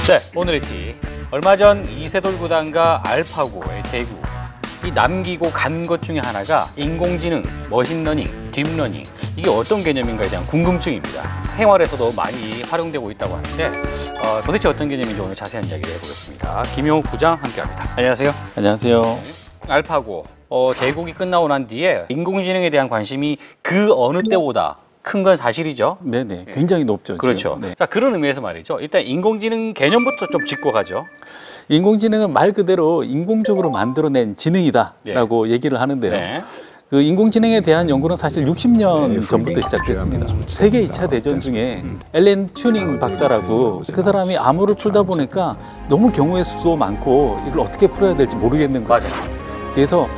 네, 오늘의 티. 얼마 전 이세돌 구단과 알파고의 대구. 이 남기고 간 것 중에 하나가 인공지능, 머신러닝, 딥러닝. 이게 어떤 개념인가에 대한 궁금증입니다. 생활에서도 많이 활용되고 있다고 하는데 도대체 어떤 개념인지 오늘 자세한 이야기를 해보겠습니다. 김용욱 부장 함께합니다. 안녕하세요. 안녕하세요. 네. 알파고, 대국이 끝나고 난 뒤에 인공지능에 대한 관심이 그 어느 때보다 큰 건 사실이죠. 네네, 굉장히 높죠. 그렇죠. 네. 자, 그런 의미에서 말이죠. 일단 인공지능 개념부터 좀 짚고 가죠. 인공지능은 말 그대로 인공적으로 만들어낸 지능이다라고 얘기를 하는데요. 네. 그 인공지능에 대한 연구는 사실 60년 전부터 시작됐습니다. 세계 2차 대전 중에 앨런 튜닝 박사라고 그 사람이 암호를 풀다 보니까 너무 경우의 수도 많고 이걸 어떻게 풀어야 될지 모르겠는 거죠. 맞아요. 그래서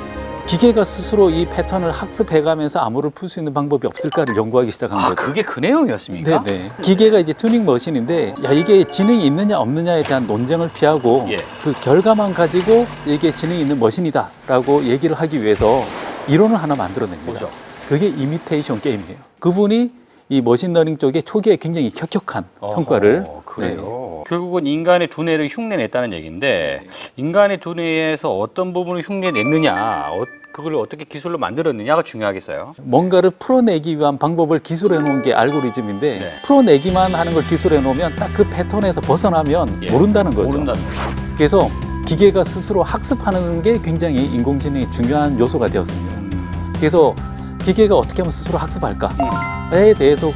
기계가 스스로 이 패턴을 학습해가면서 암호를 풀 수 있는 방법이 없을까를 연구하기 시작한 거죠. 그게 그 내용이었습니까? 네네. 기계가 이제 튜닝 머신인데, 야, 이게 지능이 있느냐 없느냐에 대한 논쟁을 피하고 예. 그 결과만 가지고 이게 지능이 있는 머신이다라고 얘기를 하기 위해서 이론을 하나 만들어냅니다. 뭐죠? 그게 이미테이션 게임이에요. 그분이 이 머신러닝 쪽에 초기에 굉장히 혁혁한 성과를. 그래요. 결국은 인간의 두뇌를 흉내냈다는 얘기인데 인간의 두뇌에서 어떤 부분을 흉내냈느냐, 그걸 어떻게 기술로 만들었느냐가 중요하겠어요. 뭔가를 풀어내기 위한 방법을 기술해 놓은 게 알고리즘인데 네. 풀어내기만 하는 걸 기술해 놓으면 딱 그 패턴에서 벗어나면 모른다는 거죠. 모른다는 거죠. 그래서 기계가 스스로 학습하는 게 굉장히 인공지능의 중요한 요소가 되었습니다. 그래서 기계가 어떻게 하면 스스로 학습할까에 대해서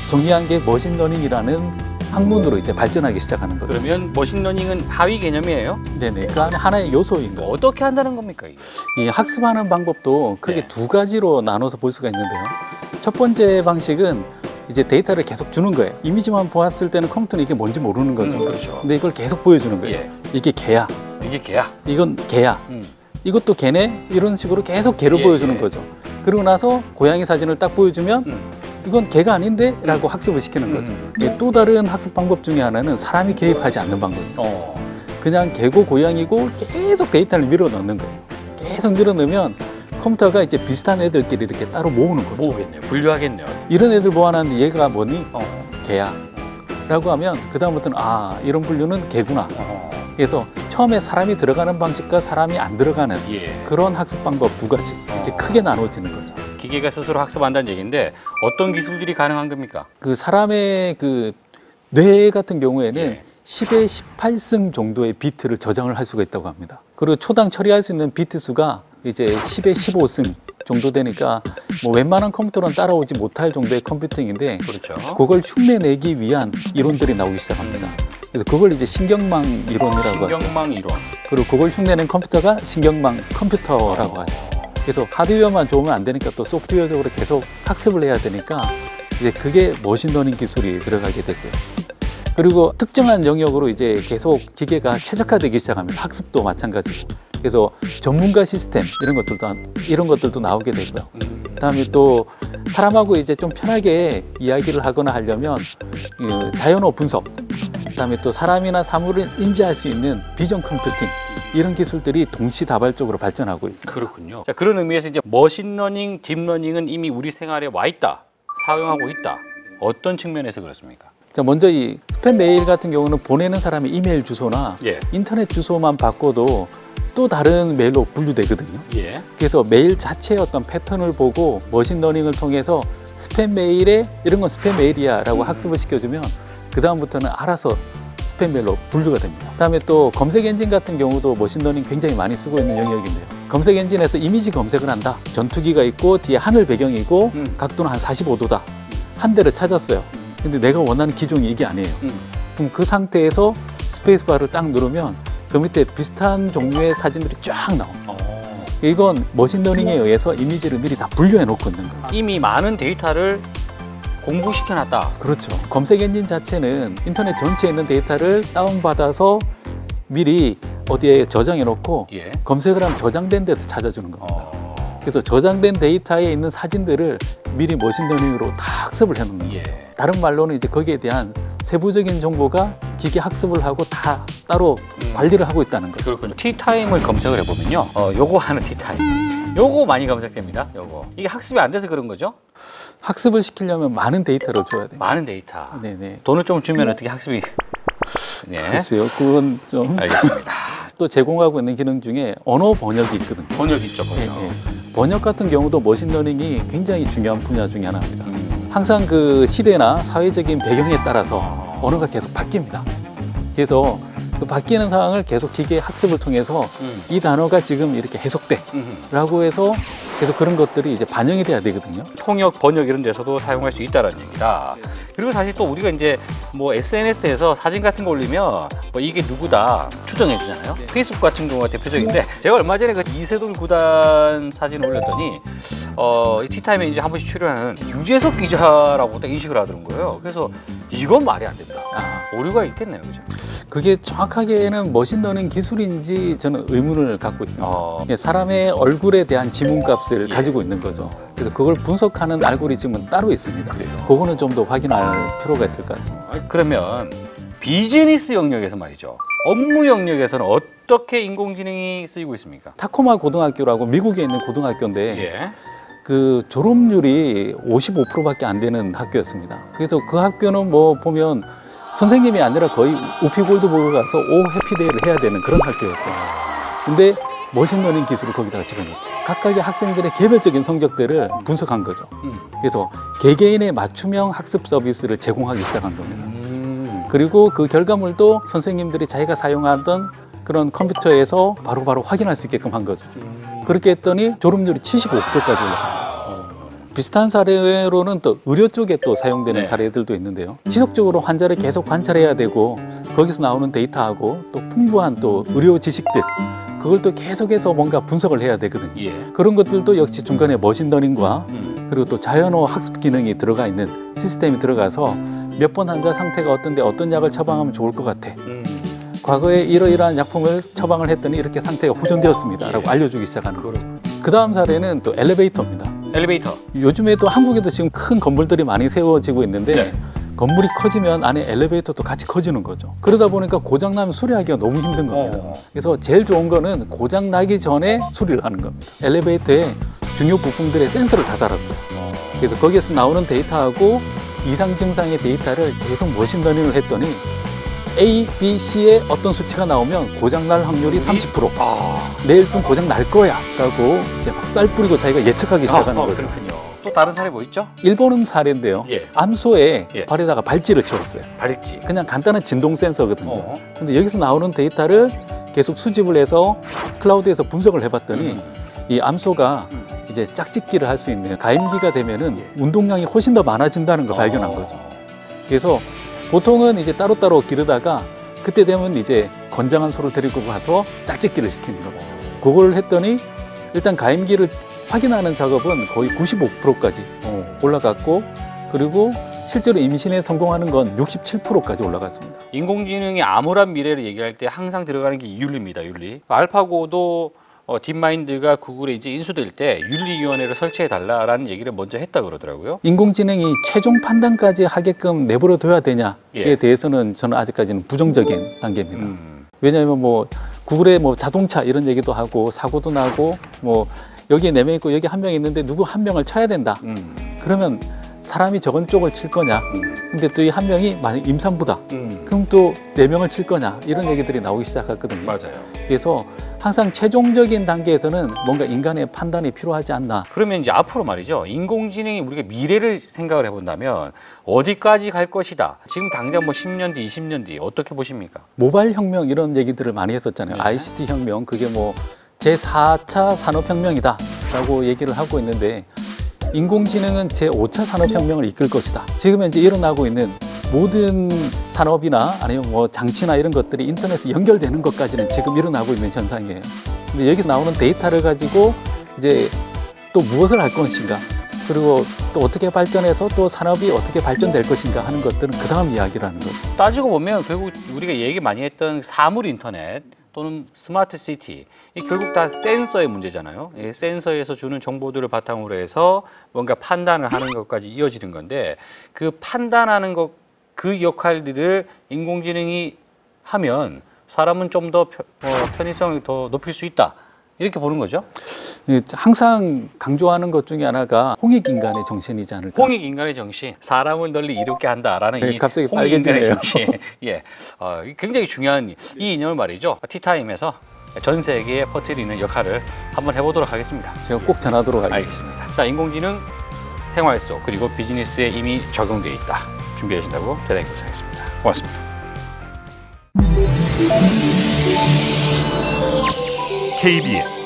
정리한 게 머신러닝이라는 학문으로 이제 발전하기 시작하는 거죠. 그러면 머신러닝은 하위 개념이에요? 네네. 그 안에 하나의 요소인 거죠. 어떻게 한다는 겁니까 이게? 이 학습하는 방법도 크게 네. 두 가지로 나눠서 볼 수가 있는데요. 첫 번째 방식은 이제 데이터를 계속 주는 거예요. 이미지만 보았을 때는 컴퓨터는 이게 뭔지 모르는 거죠. 그렇죠. 근데 이걸 계속 보여주는 거예요. 예. 이게 개야. 이게 개야? 이건 개야. 이것도 개네? 이런 식으로 계속 개를 보여주는 거죠. 그러고 나서 고양이 사진을 딱 보여주면 이건 개가 아닌데? 라고 학습을 시키는 거죠. 이게 또 다른 학습 방법 중에 하나는 사람이 개입하지 않는 방법이에요. 그냥 개고 고양이고 계속 데이터를 밀어 넣는 거예요. 계속 밀어 넣으면 컴퓨터가 이제 비슷한 애들끼리 이렇게 따로 모으는 거죠. 모으겠네요. 분류하겠네요. 이런 애들 모아놨는데 얘가 뭐니? 개야. 라고 하면 그다음부터는 이런 분류는 개구나. 그래서 처음에 사람이 들어가는 방식과 사람이 안 들어가는 그런 학습 방법 두 가지 이렇게 크게 나눠지는 거죠. 기계가 스스로 학습한다는 얘기인데 어떤 기술들이 가능한 겁니까? 그 사람의 그 뇌 같은 경우에는 10의 18승 정도의 비트를 저장을 할 수가 있다고 합니다. 그리고 초당 처리할 수 있는 비트 수가 이제 10의 15승 정도 되니까 뭐 웬만한 컴퓨터는 따라오지 못할 정도의 컴퓨팅인데 그렇죠. 그걸 흉내내기 위한 이론들이 나오기 시작합니다. 그래서 그걸 이제 신경망 이론이라고 하죠. 신경망 이론. 그리고 그걸 흉내낸 컴퓨터가 신경망 컴퓨터라고 하죠. 그래서 하드웨어만 좋으면 안 되니까 또 소프트웨어적으로 계속 학습을 해야 되니까 이제 그게 머신러닝 기술이 들어가게 되고요. 그리고 특정한 영역으로 이제 계속 기계가 최적화되기 시작합니다. 학습도 마찬가지고. 그래서 전문가 시스템 이런 것들도 나오게 되고요. 그다음에 또 사람하고 이제 좀 편하게 이야기를 하거나 하려면 자연어 분석, 그다음에 또 사람이나 사물을 인지할 수 있는 비전 컴퓨팅 이런 기술들이 동시다발적으로 발전하고 있습니다. 그렇군요. 자, 그런 의미에서 이제 머신러닝, 딥러닝은 이미 우리 생활에 와 있다, 사용하고 있다. 어떤 측면에서 그렇습니까? 자, 먼저 이 스팸 메일 같은 경우는 보내는 사람의 이메일 주소나 인터넷 주소만 바꿔도 또 다른 메일로 분류되거든요. 그래서 메일 자체의 어떤 패턴을 보고 머신러닝을 통해서 스팸 메일에 이런 건 스팸 메일이야 라고 학습을 시켜주면 그 다음부터는 알아서 스팸 메일로 분류가 됩니다. 그다음에 또 검색 엔진 같은 경우도 머신러닝 굉장히 많이 쓰고 있는 영역인데요. 검색 엔진에서 이미지 검색을 한다. 전투기가 있고 뒤에 하늘 배경이고 각도는 한 45도다. 한 대를 찾았어요. 근데 내가 원하는 기종이 이게 아니에요. 그럼 그 상태에서 스페이스바를 딱 누르면 그 밑에 비슷한 종류의 사진들이 쫙 나옵니다. 이건 머신러닝에 의해서 이미지를 미리 다 분류해 놓고 있는 거예요. 이미 많은 데이터를 공부시켜놨다. 그렇죠. 검색 엔진 자체는 인터넷 전체에 있는 데이터를 다운받아서 미리 어디에 저장해 놓고 검색을 하면 저장된 데서 찾아주는 겁니다. 그래서 저장된 데이터에 있는 사진들을 미리 머신러닝으로 다 학습을 해 놓는 거죠. 다른 말로는 이제 거기에 대한 세부적인 정보가 기계 학습을 하고 다 따로 관리를 하고 있다는 거죠. 그렇군요. 티타임을 검색을 해보면요. 요거 하는 티타임. 요거 많이 검색됩니다. 요거. 이게 학습이 안 돼서 그런 거죠? 학습을 시키려면 많은 데이터를 줘야 돼요. 많은 데이터. 네네. 돈을 좀 주면 어떻게 학습이 네. 글쎄요, 그건 좀. 알겠습니다. 또 제공하고 있는 기능 중에 언어 번역이 있거든요. 번역 있죠, 번역. 네, 네. 번역 같은 경우도 머신러닝이 굉장히 중요한 분야 중에 하나입니다. 항상 그 시대나 사회적인 배경에 따라서 언어가 계속 바뀝니다. 그래서 그 바뀌는 상황을 계속 기계 학습을 통해서 이 단어가 지금 이렇게 해석돼 라고 해서 계속 그런 것들이 이제 반영이 돼야 되거든요. 통역, 번역 이런 데서도 사용할 수 있다는 얘기다. 그리고 사실 또 우리가 이제 뭐 SNS에서 사진 같은 거 올리면 뭐 이게 누구다 추정해 주잖아요. 페이스북 같은 경우가 대표적인데 제가 얼마 전에 그 이세돌 구단 사진을 올렸더니 이 티타임에 이제 한 번씩 출연하는 유재석 기자라고 딱 인식을 하더라고요. 그래서 이건 말이 안 된다. 오류가 있겠네요, 그죠? 그게 정확하게는 머신러닝 기술인지 저는 의문을 갖고 있습니다. 사람의 얼굴에 대한 지문값을 가지고 있는 거죠. 그래서 그걸 분석하는 알고리즘은 따로 있습니다. 그거는 좀 더 확인할 필요가 있을 것 같습니다. 그러면 비즈니스 영역에서 말이죠. 업무 영역에서는 어떻게 인공지능이 쓰이고 있습니까? 타코마 고등학교라고 미국에 있는 고등학교인데 예. 그 졸업률이 55%밖에 안 되는 학교였습니다. 그래서 그 학교는 뭐 보면 선생님이 아니라 거의 우피골드 보고 가서 오 해피데이를 해야 되는 그런 학교였죠. 근데 머신러닝 기술을 거기다가 집어넣었죠. 각각의 학생들의 개별적인 성적들을 분석한 거죠. 그래서 개개인의 맞춤형 학습 서비스를 제공하기 시작한 겁니다. 그리고 그 결과물도 선생님들이 자기가 사용하던 그런 컴퓨터에서 바로바로 확인할 수 있게끔 한 거죠. 그렇게 했더니 졸업률이 75%까지 올라갑니다. 비슷한 사례로는 또 의료 쪽에 또 사용되는 사례들도 있는데요. 지속적으로 환자를 계속 관찰해야 되고 거기서 나오는 데이터하고 또 풍부한 또 의료 지식들 그걸 또 계속해서 뭔가 분석을 해야 되거든요. 그런 것들도 역시 중간에 머신러닝과 그리고 또 자연어 학습 기능이 들어가 있는 시스템이 들어가서 몇 번 환자 상태가 어떤데 어떤 약을 처방하면 좋을 것 같아. 과거에 이러이러한 약품을 처방을 했더니 이렇게 상태가 호전되었습니다 라고 알려주기 시작하는 거죠. 그 다음 사례는 또 엘리베이터입니다. 엘리베이터. 요즘에도 한국에도 지금 큰 건물들이 많이 세워지고 있는데 건물이 커지면 안에 엘리베이터도 같이 커지는 거죠. 그러다 보니까 고장나면 수리하기가 너무 힘든 겁니다. 그래서 제일 좋은 거는 고장나기 전에 수리를 하는 겁니다. 엘리베이터에 중요 부품들의 센서를 다 달았어요. 그래서 거기에서 나오는 데이터하고 이상 증상의 데이터를 계속 머신러닝을 했더니 A, B, C의 어떤 수치가 나오면 고장날 확률이 30%. 내일쯤 고장 날 거야 라고 이제 막 쌀 뿌리고 자기가 예측하기 시작하는 거죠. 그렇군요. 또 다른 사례 뭐 있죠? 일본은 사례인데요. 암소에 발에다가 발찌를 채웠어요. 발찌. 그냥 간단한 진동 센서거든요. 근데 여기서 나오는 데이터를 계속 수집을 해서 클라우드에서 분석을 해봤더니 이 암소가 이제 짝짓기를 할 수 있는 가임기가 되면은 운동량이 훨씬 더 많아진다는 걸 발견한 거죠. 그래서 보통은 이제 따로따로 기르다가 그때 되면 이제 건장한 소를 데리고 가서 짝짓기를 시키는 겁니다. 그걸 했더니 일단 가임기를 확인하는 작업은 거의 95%까지 올라갔고 그리고 실제로 임신에 성공하는 건 67%까지 올라갔습니다. 인공지능이 암울한 미래를 얘기할 때 항상 들어가는 게 윤리입니다. 윤리. 알파고도 딥마인드가 구글에 이제 인수될 때 윤리위원회를 설치해달라라는 얘기를 먼저 했다 그러더라고요. 인공지능이 최종 판단까지 하게끔 내버려둬야 되냐에 대해서는 저는 아직까지는 부정적인 단계입니다. 왜냐하면 뭐 구글의 뭐 자동차 이런 얘기도 하고 사고도 나고 뭐 여기에 4명 있고 여기 1명 있는데 누구 1명을 쳐야 된다. 그러면 사람이 저건 쪽을 칠 거냐? 근데 또 이 1명이 만약 임산부다. 그럼 또 4명을 칠 거냐? 이런 얘기들이 나오기 시작했거든요. 맞아요. 그래서 항상 최종적인 단계에서는 뭔가 인간의 판단이 필요하지 않나. 그러면 이제 앞으로 말이죠. 인공지능이 우리가 미래를 생각을 해본다면 어디까지 갈 것이다. 지금 당장 뭐 10년 뒤, 20년 뒤 어떻게 보십니까? 모바일 혁명 이런 얘기들을 많이 했었잖아요. ICT 혁명 그게 뭐 제4차 산업혁명이다 라고 얘기를 하고 있는데 인공지능은 제5차 산업혁명을 이끌 것이다. 지금 현재 일어나고 있는 모든 산업이나 아니면 뭐 장치나 이런 것들이 인터넷에 연결되는 것까지는 지금 일어나고 있는 현상이에요. 근데 여기서 나오는 데이터를 가지고 이제 또 무엇을 할 것인가 그리고 또 어떻게 발전해서 또 산업이 어떻게 발전될 것인가 하는 것들은 그 다음 이야기라는 거죠. 따지고 보면 결국 우리가 얘기 많이 했던 사물 인터넷 또는 스마트 시티 이 결국 다 센서의 문제잖아요. 이 센서에서 주는 정보들을 바탕으로 해서 뭔가 판단을 하는 것까지 이어지는 건데 그 판단하는 것 그 역할들을 인공지능이 하면 사람은 좀 더 편의성을 더 높일 수 있다. 이렇게 보는 거죠. 항상 강조하는 것 중에 하나가 홍익인간의 정신이지 않을까. 홍익인간의 정신, 사람을 널리 이롭게 한다라는 이 갑자기 홍익인간의 정신. 예, 굉장히 중요한 이 이념을 말이죠. 티타임에서 전 세계에 퍼뜨리는 역할을 한번 해보도록 하겠습니다. 제가 꼭 전하도록 하겠습니다. 알겠습니다. 자, 인공지능 생활 속 그리고 비즈니스에 이미 적용되어 있다. 준비해 주신다고 대단히 고생했습니다. 고맙습니다. KBS